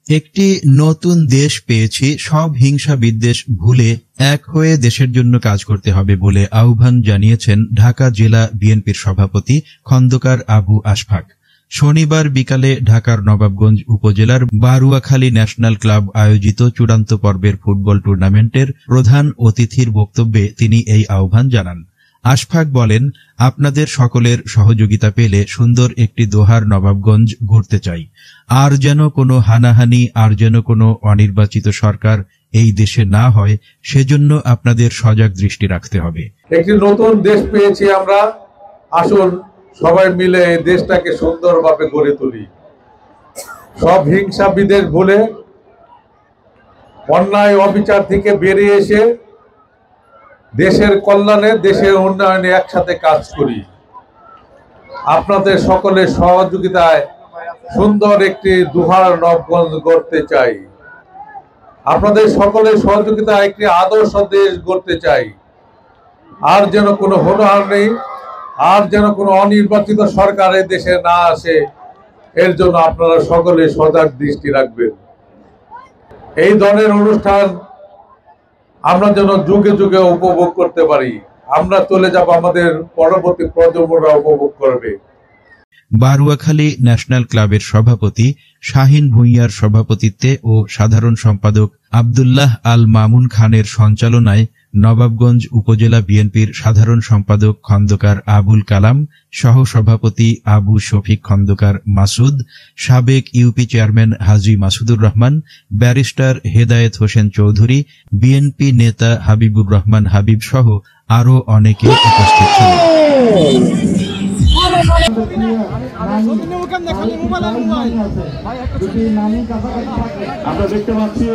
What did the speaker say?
একটি নতুন দেশ পেয়েছি, সব হিংসা বিদ্বেষ ভুলে এক হয়ে দেশের জন্য কাজ করতে হবে বলে আহ্বান জানিয়েছেন ঢাকা জেলা বিএনপির সভাপতি খন্দকার আবু আশফাক। শনিবার বিকালে ঢাকার নবাবগঞ্জ উপজেলার বারুয়াখালী ন্যাশনাল ক্লাব আয়োজিত চূড়ান্ত পর্বের ফুটবল টুর্নামেন্টের প্রধান অতিথির বক্তব্যে তিনি এই আহ্বান জানান। আশফাক বলেন, আপনাদের সকলের সহযোগিতা পেলে সুন্দর একটি দোহার নবাবগঞ্জ গড়তে চাই। আর যেন কোনো হানাহানি, আর যেন কোনো অনির্বাচিত সরকার এই দেশে না হয়, সেজন্য আপনাদের সজাগ দৃষ্টি রাখতে হবে। একটি নতুন দেশ পেয়েছি আমরা, আসুন সবাই মিলে এই দেশটাকে সুন্দরভাবে গড়ে তুলি। সব হিংসা বিদ্বেষ ভুলে অন্যায় অবিচার থেকে বেরিয়ে এসে দেশের কল্যাণে, দেশের উন্নয়নে একসাথে কাজ করি। আপনাদের সকলের সহযোগিতায় সুন্দর একটি দোহার নবাবগঞ্জ গড়তে চাই। আপনাদের সকলের সহযোগিতায় একটি আদর্শ দেশ গড়তে চাই। আর যেন কোনো হনহার নেই, আর যেন কোনো অনির্বাচিত সরকার এই দেশে না আসে, এর জন্য আপনারা সকলে সজাগ দৃষ্টি রাখবেন। এই ধরনের অনুষ্ঠান আমরা যেন যুগে যুগে উপভোগ করতে পারি। আমরা চলে যাব, আমাদের পরবর্তী প্রজন্মরা উপভোগ করবে। বারুয়াখালী ন্যাশনাল ক্লাবের সভাপতি শাহিন ভূঁইয়ার সভাপতিত্বে ও সাধারণ সম্পাদক আব্দুল্লাহ আল মামুন খানের সঞ্চালনায় নবাবগঞ্জ উপজেলা বিএনপির সাধারণ সম্পাদক খন্দকার আবুল কালাম, সহ সভাপতি আবু শফিক খন্দকার মাসুদ, সাবেক ইউপি চেয়ারম্যান হাজী মাসুদুর রহমান, ব্যারিস্টার হেদায়েত হোসেন চৌধুরী, বিএনপি নেতা হাবিবুর রহমান হাবিব সহ আরও অনেকে উপস্থিত ছিলেন। আমরা দেখতে পাচ্ছি